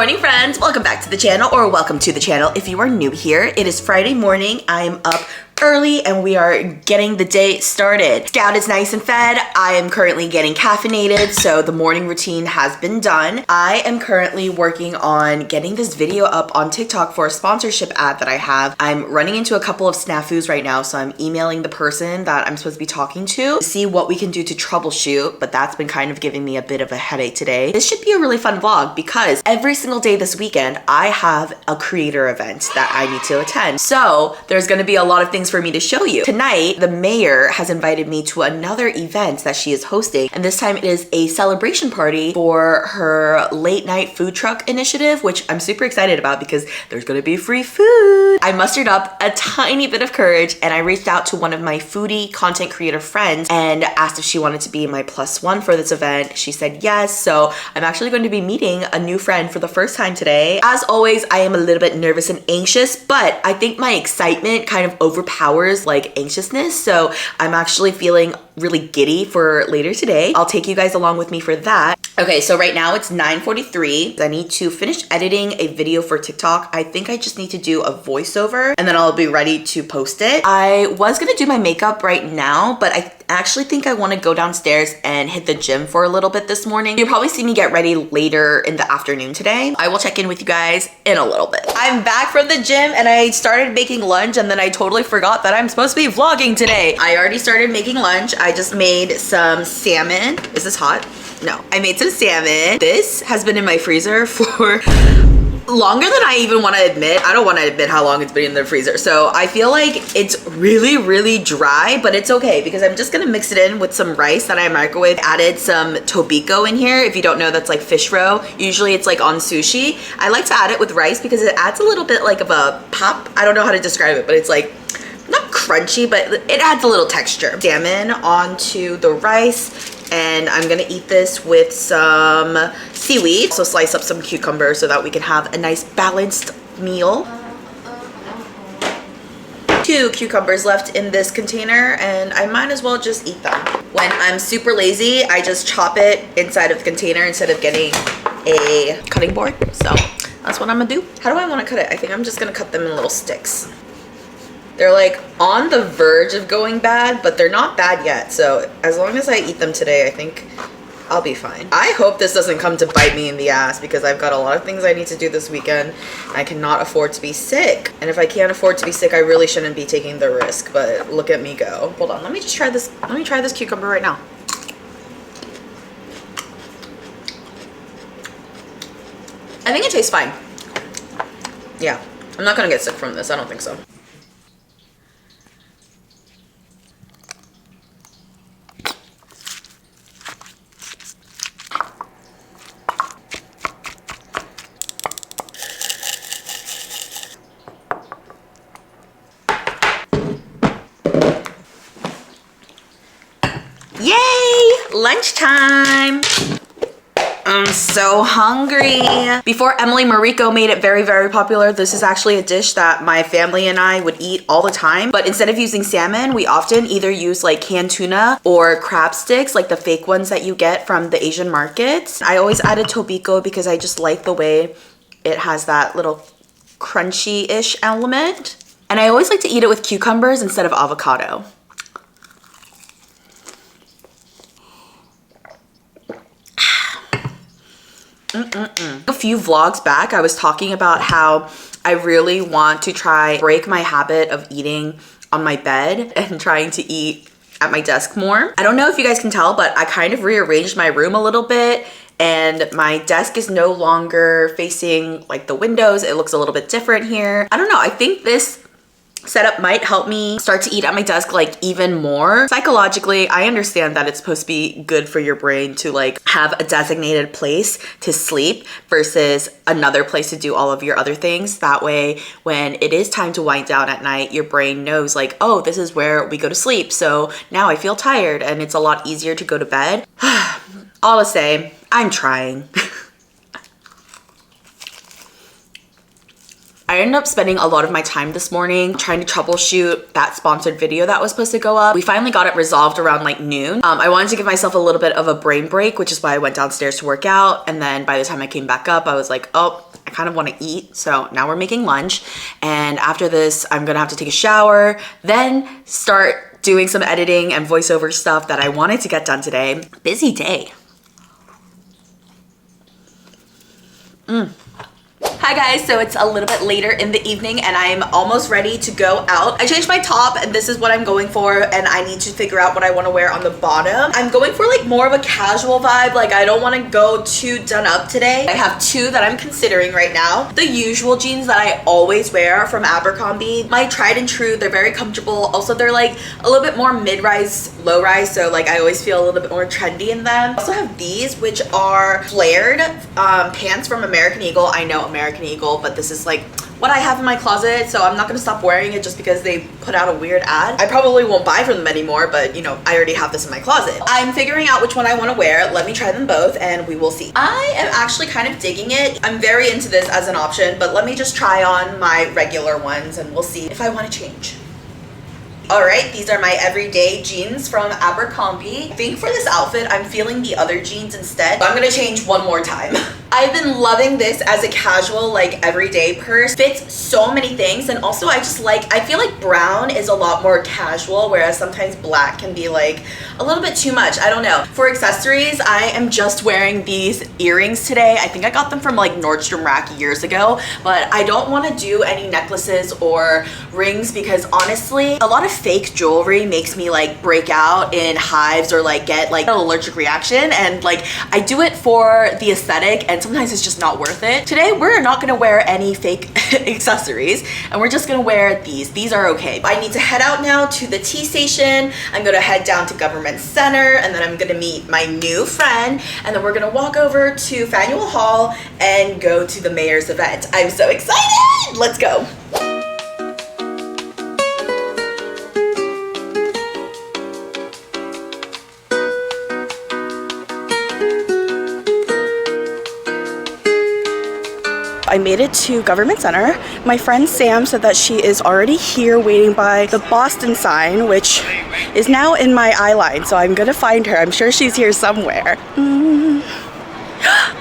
morning, friends. Welcome back to the channel, or welcome to the channel if you are new here. It is Friday morning. I am up early and we are getting the day started. Scout is nice and fed. I am currently getting caffeinated, so the morning routine has been done. I am currently working on getting this video up on TikTok for a sponsorship ad that I have. I'm running into a couple of snafus right now, so I'm emailing the person that I'm supposed to be talking to see what we can do to troubleshoot, but that's been kind of giving me a bit of a headache today. This should be a really fun vlog because every single day this weekend, I have a creator event that I need to attend. So there's gonna be a lot of things for me to show you. Tonight, the mayor has invited me to another event that she is hosting, and this time it is a celebration party for her late night food truck initiative, which I'm super excited about because there's gonna be free food. I mustered up a tiny bit of courage and I reached out to one of my foodie content creator friends and asked if she wanted to be my +1 for this event. She said yes, so I'm actually going to be meeting a new friend for the first time today. As always, I am a little bit nervous and anxious, but I think my excitement kind of overpowers like anxiousness, so I'm actually feeling really giddy for later today. I'll take you guys along with me for that. Okay, so right now it's 9:43. I need to finish editing a video for TikTok. I think I just need to do a voiceover and then I'll be ready to post it. I was gonna do my makeup right now, but I actually think I want to go downstairs and hit the gym for a little bit this morning. You'll probably see me get ready later in the afternoon today. I will check in with you guys in a little bit. I'm back from the gym and I started making lunch and then I totally forgot that I'm supposed to be vlogging today. I already started making lunch. I just made some salmon. Is this hot? No, I made some salmon. This has been in my freezer for longer than I even want to admit. I don't want to admit how long it's been in the freezer. So I feel like it's really, really dry, but it's okay because I'm just gonna mix it in with some rice that I microwave. Added some tobiko in here. If you don't know, that's like fish roe. Usually it's like on sushi. I like to add it with rice because it adds a little bit like of a pop. I don't know how to describe it, but it's like not crunchy, but it adds a little texture. Salmon onto the rice. And I'm gonna eat this with some seaweed. So slice up some cucumbers so that we can have a nice balanced meal. 2 cucumbers left in this container and I might as well just eat them. When I'm super lazy, I just chop it inside of the container instead of getting a cutting board. So that's what I'm gonna do. How do I wanna cut it? I think I'm just gonna cut them in little sticks. They're like on the verge of going bad, but they're not bad yet. So as long as I eat them today, I think I'll be fine. I hope this doesn't come to bite me in the ass because I've got a lot of things I need to do this weekend. I cannot afford to be sick. And if I can't afford to be sick, I really shouldn't be taking the risk, but look at me go. Hold on, let me just try this. Let me try this cucumber right now. I think it tastes fine. Yeah, I'm not gonna get sick from this. I don't think so. Yay! Lunchtime! I'm so hungry. Before Emily Mariko made it very, very popular, this is actually a dish that my family and I would eat all the time. But instead of using salmon, we often either use like canned tuna or crab sticks, like the fake ones that you get from the Asian markets. I always added tobiko because I just like the way it has that little crunchy-ish element. And I always like to eat it with cucumbers instead of avocado. A few vlogs back, I was talking about how I really want to break my habit of eating on my bed and trying to eat at my desk more. I don't know if you guys can tell, but I kind of rearranged my room a little bit and my desk is no longer facing like the windows. It looks a little bit different here. I don't know, I think this setup might help me start to eat at my desk like even more. Psychologically, I understand that it's supposed to be good for your brain to like have a designated place to sleep versus another place to do all of your other things. That way, when it is time to wind down at night, your brain knows like, oh, this is where we go to sleep. So now I feel tired and it's a lot easier to go to bed. All to say, I'm trying. I ended up spending a lot of my time this morning trying to troubleshoot that sponsored video that was supposed to go up. We finally got it resolved around like noon. I wanted to give myself a little bit of a brain break, which is why I went downstairs to work out. And then by the time I came back up, I was like, oh, I kind of want to eat. So now we're making lunch. And after this, I'm gonna have to take a shower, then start doing some editing and voiceover stuff that I wanted to get done today. Busy day. Hi guys, so it's a little bit later in the evening and I'm almost ready to go out. I changed my top and this is what I'm going for, and I need to figure out what I want to wear on the bottom. I'm going for like more of a casual vibe. Like I don't want to go too done up today. I have two that I'm considering right now. The usual jeans that I always wear from Abercrombie. My tried and true, they're very comfortable. Also, they're like a little bit more mid-rise, low-rise, so like I always feel a little bit more trendy in them. I also have these, which are flared pants from American Eagle. I know American Eagle, but this is like what I have in my closet, so I'm not gonna stop wearing it just because they put out a weird ad. I probably won't buy from them anymore, but you know, I already have this in my closet. I'm figuring out which one I want to wear. Let me try them both and we will see. I am actually kind of digging it. I'm very into this as an option, but let me just try on my regular ones and we'll see if I want to change. All right, these are my everyday jeans from Abercrombie. I think for this outfit, I'm feeling the other jeans instead. I'm gonna change one more time. I've been loving this as a casual, like everyday purse. Fits so many things, and also I feel like brown is a lot more casual, whereas sometimes black can be like a little bit too much. I don't know. For accessories, I am just wearing these earrings today. I think I got them from like Nordstrom Rack years ago, but I don't want to do any necklaces or rings because honestly, a lot of fake jewelry makes me like break out in hives or like get like an allergic reaction, and like I do it for the aesthetic and sometimes it's just not worth it. Today we're not gonna wear any fake accessories and we're just gonna wear these. These are okay. I need to head out now to the tea station. I'm gonna head down to Government Center and then I'm gonna meet my new friend and then we're gonna walk over to Fanieul Hall and go to the mayor's event. I'm so excited! Let's go. I made it to Government Center. My friend Sam said that she is already here waiting by the Boston sign, which is now in my eye line, so I'm gonna find her. I'm sure she's here somewhere. Oh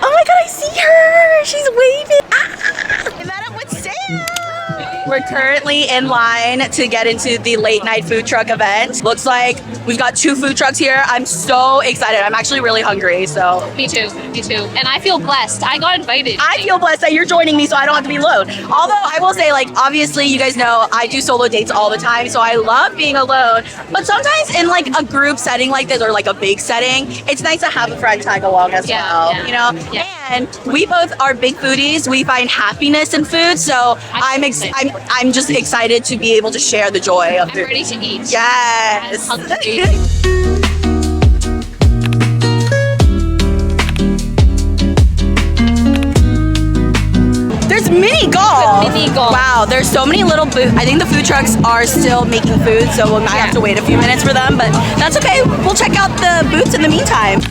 my god, I see her! She's waving! Ah! I met up with Sam! We're currently in line to get into the late night food truck event. Looks like we've got 2 food trucks here. I'm so excited. I'm actually really hungry, so. Me too. And I feel blessed. I got invited. I feel blessed that you're joining me so I don't have to be alone. Although I will say, like, obviously you guys know I do solo dates all the time, so I love being alone. But sometimes in like a group setting like this or like a big setting, it's nice to have a friend tag along as well, you know? Yeah. And we both are big foodies. We find happiness in food, so I'm just excited to be able to share the joy of food. I'm ready to eat. Yes. There's mini golf. Mini golf. Wow, there's so many little booths. I think the food trucks are still making food, so we might have to wait a few minutes for them, but that's okay. We'll check out the booths in the meantime.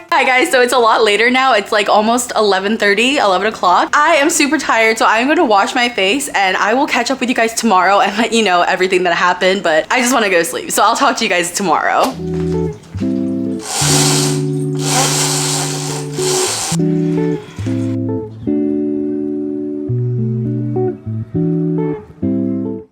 Hi guys, so it's a lot later now. It's like almost 11:30, 11 o'clock. I am super tired, so I'm gonna wash my face and I will catch up with you guys tomorrow and let you know everything that happened, but I just wanna go to sleep. So I'll talk to you guys tomorrow.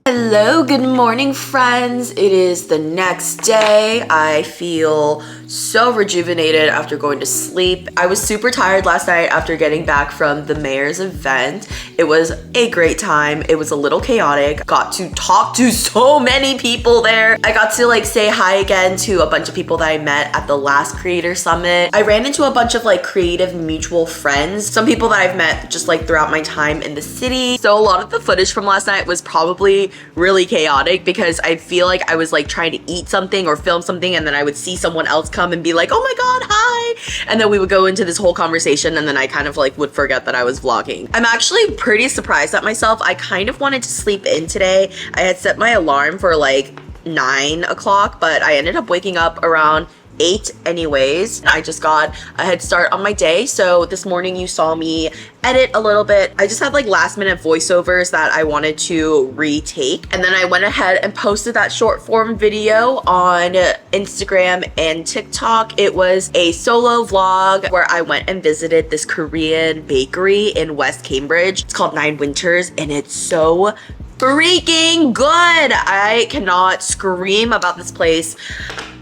Hello, Good morning, friends. It is the next day. I feel so rejuvenated after going to sleep. I was super tired last night after getting back from the mayor's event. It was a great time. It was a little chaotic. Got to talk to so many people there. I got to like say hi again to a bunch of people that I met at the last creator summit. I ran into a bunch of like creative mutual friends. Some people that I've met just like throughout my time in the city. So a lot of the footage from last night was probably really chaotic because I feel like I was like trying to eat something or film something, and then I would see someone else come and be like, oh my god, hi, and then we would go into this whole conversation, and then I kind of like would forget that I was vlogging. I'm actually pretty surprised at myself. I kind of wanted to sleep in today. I had set my alarm for like 9 o'clock, but I ended up waking up around 8 anyways. I just got a head start on my day. So this morning you saw me edit a little bit. I just had like last minute voiceovers that I wanted to retake. And then I went ahead and posted that short form video on Instagram and TikTok. It was a solo vlog where I went and visited this Korean bakery in West Cambridge. It's called 9 Winters and it's so freaking good. I cannot scream about this place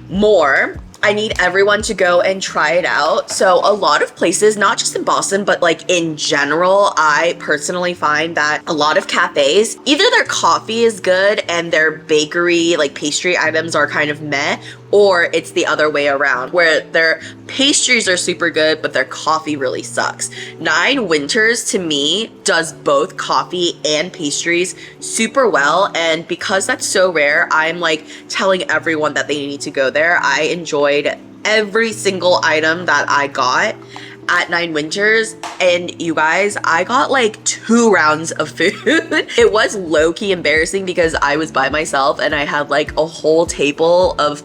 more. I need everyone to go and try it out. So a lot of places, not just in Boston, but like in general, I personally find that a lot of cafes, either their coffee is good and their bakery, like pastry items are kind of meh, or it's the other way around where their pastries are super good, but their coffee really sucks. 9 Winters to me does both coffee and pastries super well. And because that's so rare, I'm like telling everyone that they need to go there. I enjoyed every single item that I got at 9 Winters, and you guys, I got like 2 rounds of food. It was low-key embarrassing because I was by myself and I had like a whole table of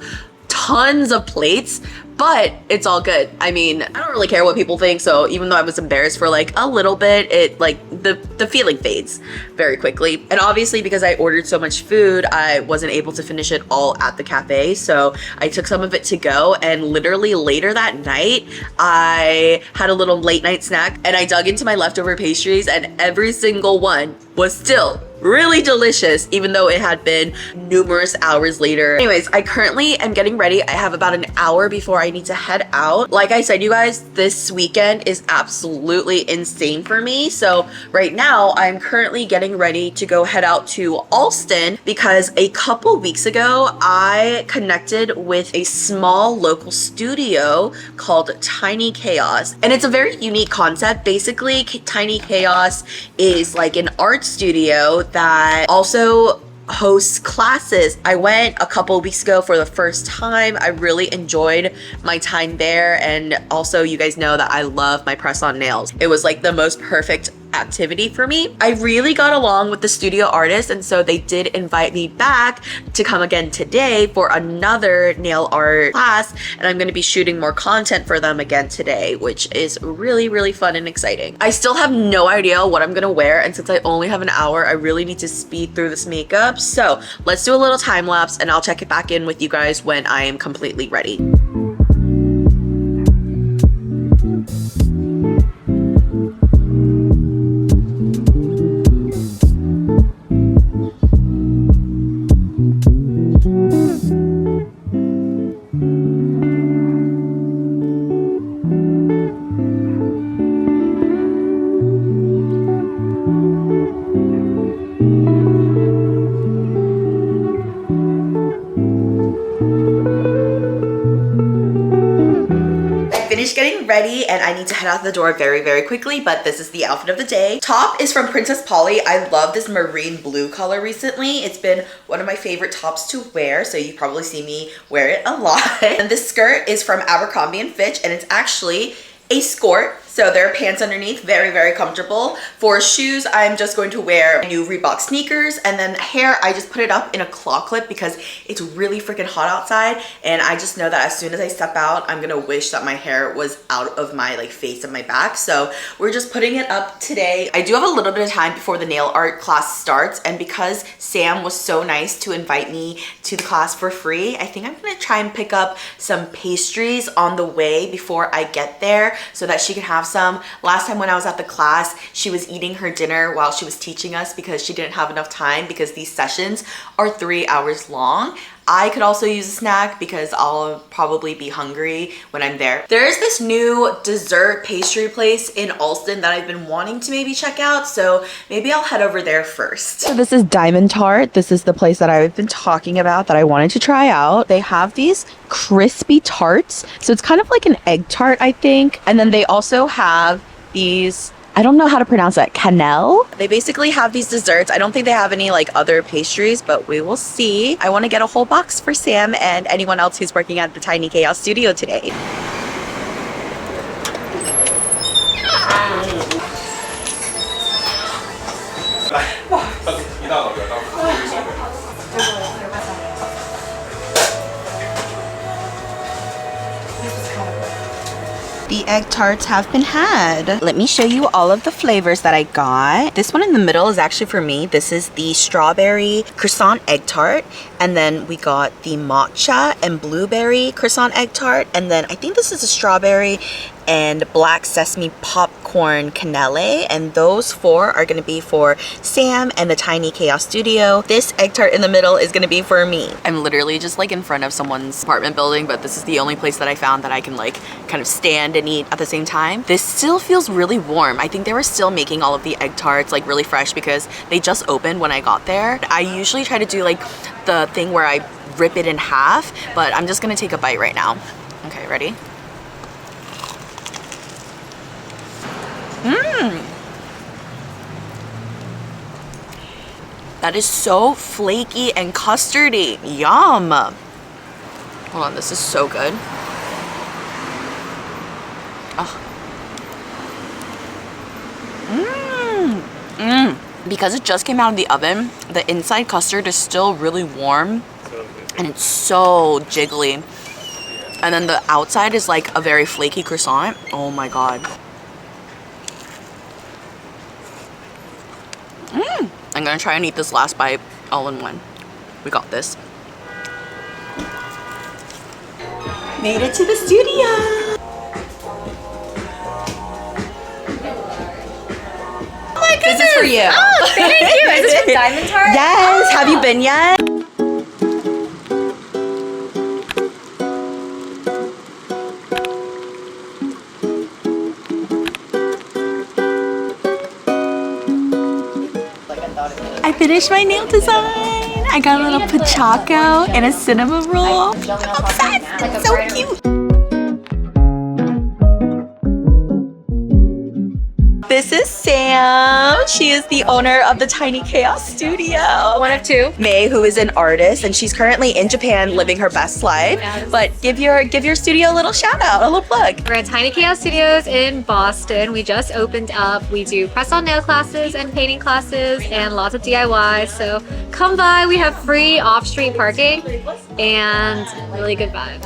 tons of plates, but it's all good. I mean, I don't really care what people think, so even though I was embarrassed for like a little bit, it like the feeling fades very quickly. And obviously because I ordered so much food, I wasn't able to finish it all at the cafe, so I took some of it to go, and literally later that night I had a little late night snack and I dug into my leftover pastries, and every single one was still really delicious, even though it had been numerous hours later. Anyways, I currently am getting ready. I have about an hour before I need to head out. Like I said, you guys, this weekend is absolutely insane for me. So right now I'm currently getting ready to go head out to Alston because a couple weeks ago I connected with a small local studio called Tiny Chaos, and it's a very unique concept. Basically, Tiny Chaos is like an art studio that also hosts classes. I went a couple weeks ago for the first time. I really enjoyed my time there, and also you guys know that I love my press-on nails. It was like the most perfect activity for me. I really got along with the studio artist, and so they did invite me back to come again today for another nail art class, and I'm going to be shooting more content for them again today, which is really fun and exciting. I still have no idea what I'm going to wear, and since I only have an hour, I really need to speed through this makeup. So let's do a little time lapse and I'll check it back in with you guys when I am completely ready. Getting ready and I need to head out the door very quickly, but this is the outfit of the day. Top is from Princess Polly. I love this marine blue color recently. It's been one of my favorite tops to wear, so you probably see me wear it a lot. And this skirt is from Abercrombie & Fitch, and it's actually a skirt. So there are pants underneath, very comfortable. For shoes, I'm just going to wear new Reebok sneakers, and then hair, I just put it up in a claw clip because it's really freaking hot outside, and I just know that as soon as I step out, I'm gonna wish that my hair was out of my like face and my back. So we're just putting it up today. I do have a little bit of time before the nail art class starts, and because Sam was so nice to invite me to the class for free, I think I'm gonna try and pick up some pastries on the way before I get there so that she can have some. Last time when I was at the class, she was eating her dinner while she was teaching us because she didn't have enough time because these sessions are 3 hours long. I could also use a snack because I'll probably be hungry when I'm there. There's this new dessert pastry place in Alston that I've been wanting to maybe check out, so maybe I'll head over there first. So this is Diamond Tart. This is the place that I've been talking about that I wanted to try out. They have these crispy tarts. So it's kind of like an egg tart, I think. And then they also have these, I don't know how to pronounce that, cannelle. They basically have these desserts. I don't think they have any like other pastries, but we will see. I want to get a whole box for Sam and anyone else who's working at the Tiny Chaos Studio today. The egg tarts have been had. Let me show you all of the flavors that I got. This one in the middle is actually for me. This is the strawberry croissant egg tart. And then we got the matcha and blueberry croissant egg tart. And then I think this is a strawberry and black sesame popcorn cannelle, and those 4 are gonna be for Sam and the Tiny Chaos Studio. This egg tart in the middle is gonna be for me. I'm literally just like in front of someone's apartment building, but this is the only place that I found that I can like kind of stand and eat at the same time. This still feels really warm. I think they were still making all of the egg tarts like really fresh because they just opened when I got there. I usually try to do like the thing where I rip it in half, but I'm just gonna take a bite right now. Okay, ready? That is so flaky and custardy. Yum. Hold on, this is so good. Oh. Because it just came out of the oven, the inside custard is still really warm and it's so jiggly. And then the outside is like a very flaky croissant. Oh my god. I'm gonna try and eat this last bite all in one. We got this. Made it to the studio. Oh my goodness. This is for you. Oh, thank you. Is this from Diamond Tart? Yes. Oh. Have you been yet? I finished my nail design. I got a little pachaco and a cinnamon roll. I'm obsessed. It's so cute. This is Sam. She is the owner of the Tiny Chaos Studio. One of 2. May, who is an artist, and she's currently in Japan living her best life. Yes. But give your studio a little shout out, a little plug. We're at Tiny Chaos Studios in Boston. We just opened up. We do press-on nail classes and painting classes and lots of DIY. So come by. We have free off-street parking and really good vibes.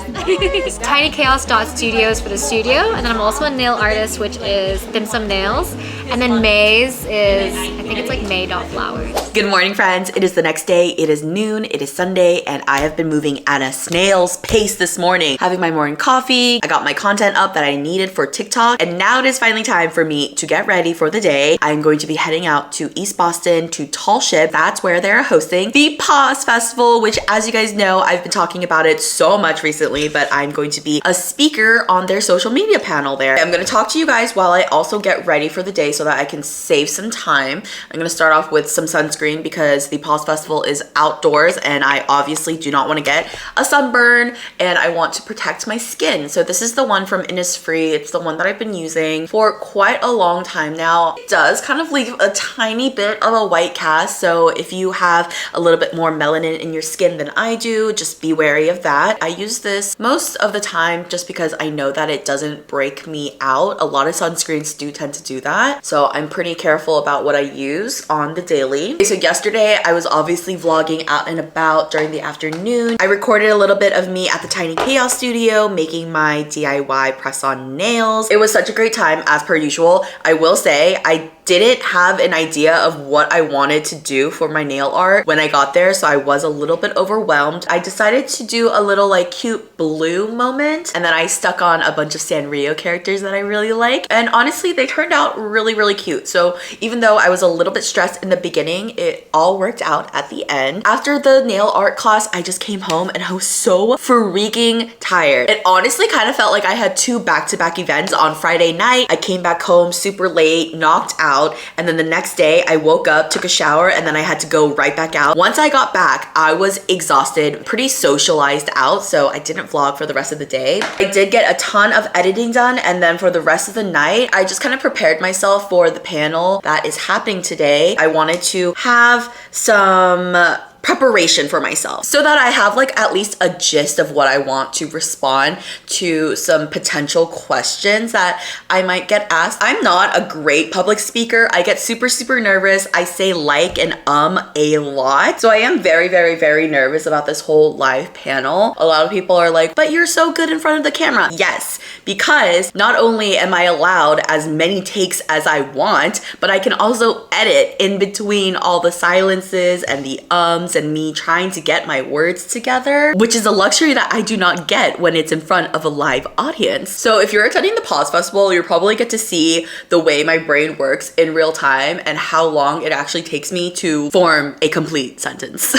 tinychaos.studios for the studio, and then I'm also a nail artist, which is Dim Sum Nails. And then May's is, I think it's like May.flowers. Good morning, friends. It is the next day. It is noon. It is Sunday, and I have been moving at a snail's pace this morning. Having my morning coffee. I got my content up that I needed for TikTok, and now it is finally time for me to get ready for the day. I'm going to be heading out to East Boston to Tall Ship. That's where they're hosting the Pause Festival, which, as you guys know, I've been talking about it so much recently, but I'm going to be a speaker on their social media panel there. I'm going to talk to you guys while I also get ready for the day so that I can save some time. I'm going to start off with some sunscreen because the Pause Festival is outdoors and I obviously do not want to get a sunburn and I want to protect my skin. So this is the one from Innisfree. It's the one that I've been using for quite a long time now. It does kind of leave a tiny bit of a white cast, so if you have a little bit more melanin in your skin than I do, just be wary of that. I use this most of the time just because I know that it doesn't break me out. A lot of sunscreens do tend to do that, so I'm pretty careful about what I use on the daily. Okay, so yesterday I was obviously vlogging out and about during the afternoon. I recorded a little bit of me at the Tiny Chaos Studio making my DIY press-on nails. It was such a great time as per usual. I will say I didn't have an idea of what I wanted to do for my nail art when I got there, so I was a little bit overwhelmed. I decided to do a little like cute blue moment, and then I stuck on a bunch of Sanrio characters that I really like, and honestly they turned out really cute. So even though I was a little bit stressed in the beginning, it all worked out at the end. After the nail art class, I just came home and I was so freaking tired. It honestly kind of felt like I had two back-to-back events. On Friday night, I came back home super late, knocked out, and then the next day I woke up, took a shower, and then I had to go right back out. Once I got back, I was exhausted, pretty socialized out, so I didn't vlog for the rest of the day. I did get a ton of editing done, and then for the rest of the night, I just kind of prepared myself for the panel that is happening today. I wanted to have some preparation for myself so that I have like at least a gist of what I want to respond to some potential questions that I might get asked. I'm not a great public speaker. I get super nervous. I say like and a lot. So I am very nervous about this whole live panel. A lot of people are like, but you're so good in front of the camera. Yes, because not only am I allowed as many takes as I want, but I can also edit in between all the silences and the ums and me trying to get my words together, which is a luxury that I do not get when it's in front of a live audience. So if you're attending the Pause Festival, you'll probably get to see the way my brain works in real time and how long it actually takes me to form a complete sentence.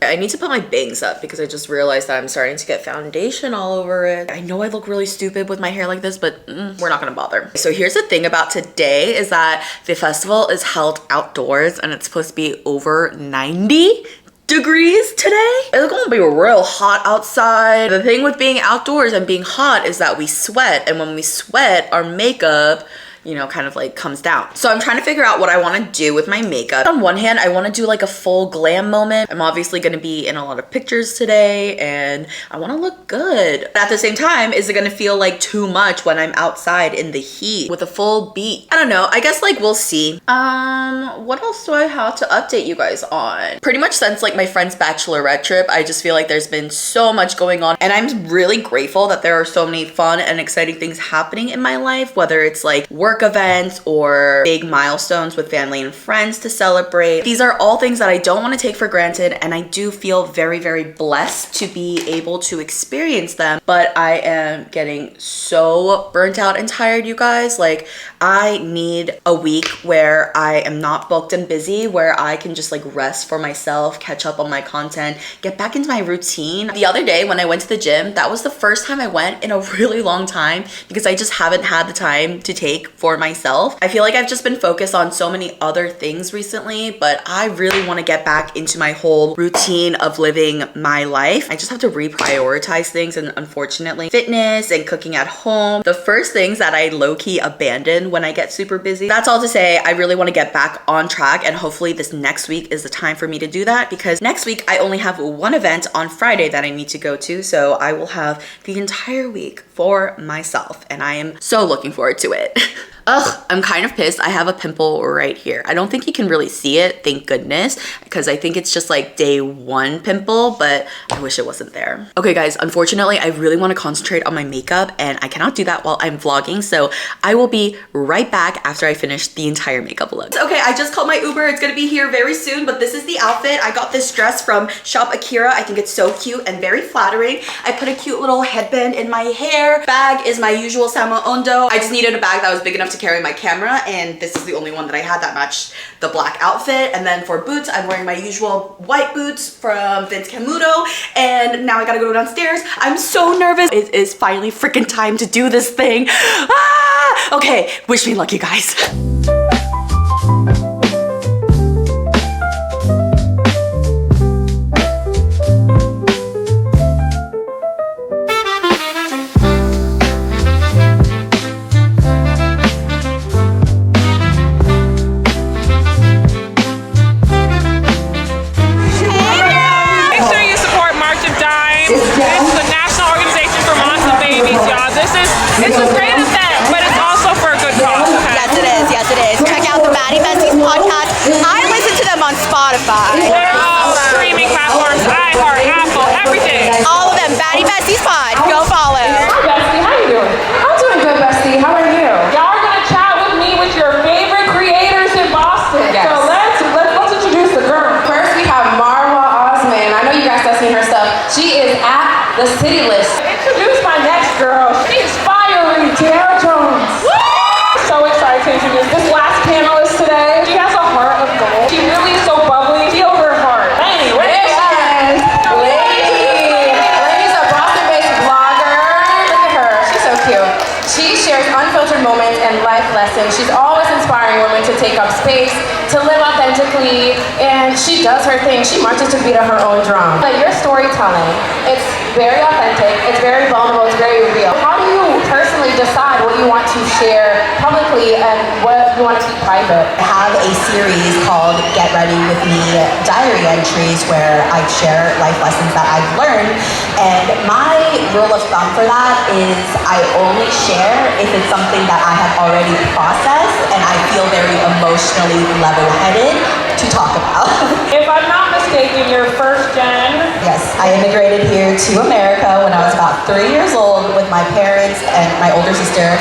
I need to put my bangs up because I just realized that I'm starting to get foundation all over it. I know I look really stupid with my hair like this, but we're not gonna bother. So here's the thing about today is that the festival is held outdoors and it's supposed to be over 90 degrees today. It's gonna be real hot outside. The thing with being outdoors and being hot is that we sweat, and when we sweat, our makeup, you know, kind of like comes down. So I'm trying to figure out what I want to do with my makeup. On one hand, I want to do like a full glam moment. I'm obviously going to be in a lot of pictures today and I want to look good. But at the same time, is it going to feel like too much when I'm outside in the heat with a full beat? I don't know. I guess like we'll see. What else do I have to update you guys on? Pretty much since like my friend's bachelorette trip, I just feel like there's been so much going on, and I'm really grateful that there are so many fun and exciting things happening in my life, whether it's like work events or big milestones with family and friends to celebrate. These are all things that I don't want to take for granted, and I do feel very blessed to be able to experience them. But I am getting so burnt out and tired, you guys. Like, I need a week where I am not booked and busy, where I can just like rest for myself, catch up on my content, get back into my routine. The other day when I went to the gym, that was the first time I went in a really long time because I just haven't had the time to take for myself. I feel like I've just been focused on so many other things recently, but I really want to get back into my whole routine of living my life. I just have to reprioritize things, and unfortunately, fitness and cooking at home, the first things that I low-key abandon when I get super busy. That's all to say, I really want to get back on track, and hopefully this next week is the time for me to do that, because next week I only have one event on Friday that I need to go to, so I will have the entire week for myself, and I am so looking forward to it. Ugh, I'm kind of pissed. I have a pimple right here. I don't think you can really see it, thank goodness, because I think it's just like day one pimple, but I wish it wasn't there. Okay guys, unfortunately, I really want to concentrate on my makeup and I cannot do that while I'm vlogging, so I will be right back after I finish the entire makeup look. Okay, I just called my Uber. It's gonna be here very soon, but this is the outfit. I got this dress from Shop Akira. I think it's so cute and very flattering. I put a cute little headband in my hair. Bag is my usual Salmon. I just needed a bag that was big enough to carry my camera, and this is the only one that I had that matched the black outfit. And then for boots, I'm wearing my usual white boots from Vince Camuto, and now I gotta go downstairs. I'm so nervous. It is finally freaking time to do this thing. Ah! Okay, wish me luck, you guys. It's a great event, but it's also for a good cause. Okay? Yes, it is. Yes, it is. Check out the Maddie Bessie's podcast. I listen to them on Spotify. They're all streaming platforms, iHeart, Apple, everything. All of them. Maddie Bessie's pod. Go follow. Hi, Bestie. How you doing? I'm doing good, Bestie. How are you? Y'all are going to chat with me with your favorite creators in the city list. Introduce my next girl. She's fiery, Tara Jones. So excited to introduce this last panelist today. She has a heart of gold. She really is so bubbly. Feel her heart. Anyway, Lady's a Boston-based vlogger. Look at her. She's so cute. She shares unfiltered moments and life lessons. She's always inspiring women to take up space, to live authentically, and she does her thing. She marches to beat her own drum. But your storytelling, it's very authentic, it's very vulnerable, it's very real. How do you personally decide what you want to share publicly and what you want to keep private? I have a series called Get Ready With Me diary entries where I share life lessons that I've learned, and my rule of thumb for that is I only share if it's something that I have already processed and I feel very emotionally level-headed to talk about. if I'm not mistaken, you're first gen. Yes, I immigrated here to America when I was about 3 years old with my parents and my older sister.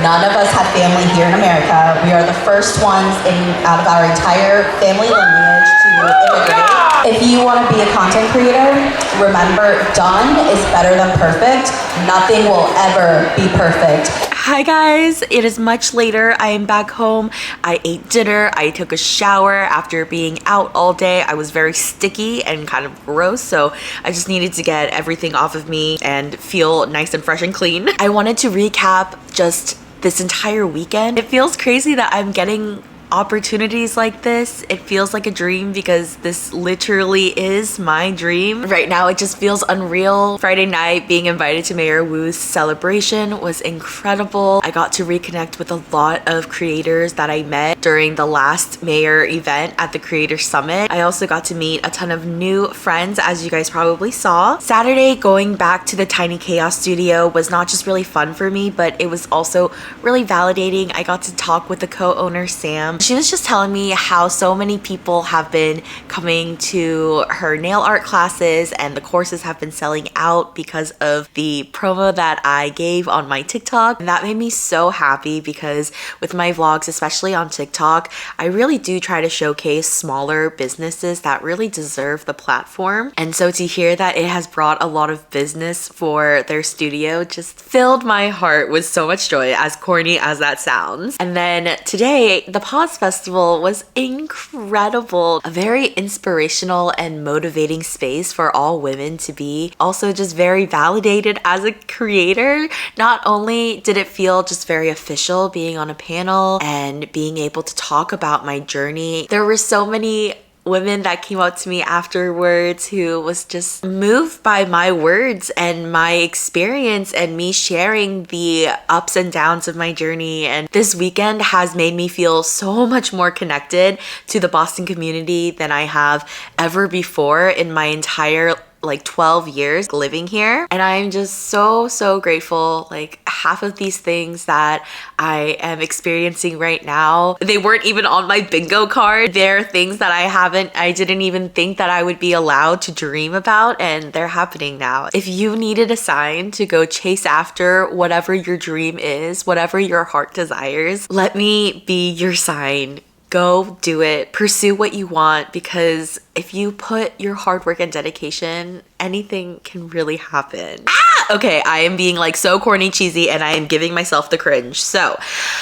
None of us had family here in America. We are the first ones out of our entire family lineage to immigrate. If you want to be a content creator, remember, done is better than perfect. Nothing will ever be perfect. Hi guys, it is much later. I am back home. I ate dinner. I took a shower after being out all day. I was very sticky and kind of gross, so I just needed to get everything off of me and feel nice and fresh and clean. I wanted to recap just this entire weekend. It feels crazy that I'm getting opportunities like this. It feels like a dream because this literally is my dream. Right now it just feels unreal. Friday night being invited to Mayor Wu's celebration was incredible. I got to reconnect with a lot of creators that I met during the last Mayor event at the Creator Summit. I also got to meet a ton of new friends, as you guys probably saw. Saturday going back to the Tiny Chaos studio was not just really fun for me, but it was also really validating. I got to talk with the co-owner Sam. She was just telling me how so many people have been coming to her nail art classes and the courses have been selling out because of the promo that I gave on my TikTok. And that made me so happy because with my vlogs, especially on TikTok, I really do try to showcase smaller businesses that really deserve the platform. And so to hear that it has brought a lot of business for their studio just filled my heart with so much joy, as corny as that sounds. And then today, the Pause Festival was incredible. A very inspirational and motivating space for all women to be. Also just very validated as a creator. Not only did it feel just very official being on a panel and being able to talk about my journey, there were so many women that came up to me afterwards who was just moved by my words and my experience and me sharing the ups and downs of my journey. And this weekend has made me feel so much more connected to the Boston community than I have ever before in my entire 12 years living here. And I'm just so grateful. Like, half of these things that I am experiencing right now, they weren't even on my bingo card. They're things that I didn't even think that I would be allowed to dream about, and they're happening now. If you needed a sign to go chase after whatever your dream is, whatever your heart desires, let me be your sign. Go do it. Pursue what you want, because if you put your hard work and dedication, anything can really happen. Okay, I am being so corny, cheesy, and I am giving myself the cringe. So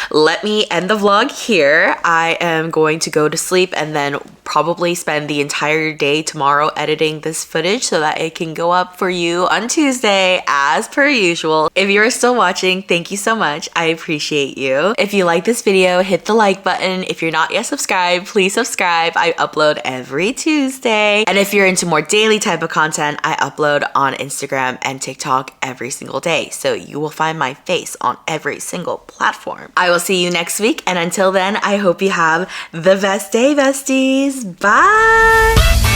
let me end the vlog here. I am going to go to sleep and then probably spend the entire day tomorrow editing this footage so that it can go up for you on Tuesday as per usual. If you're still watching, thank you so much. I appreciate you. If you like this video, hit the like button. If you're not yet subscribed, please subscribe. I upload every Tuesday. And if you're into more daily type of content, I upload on Instagram and TikTok every single day. So you will find my face on every single platform. I will see you next week. And until then, I hope you have the best day, besties. Bye.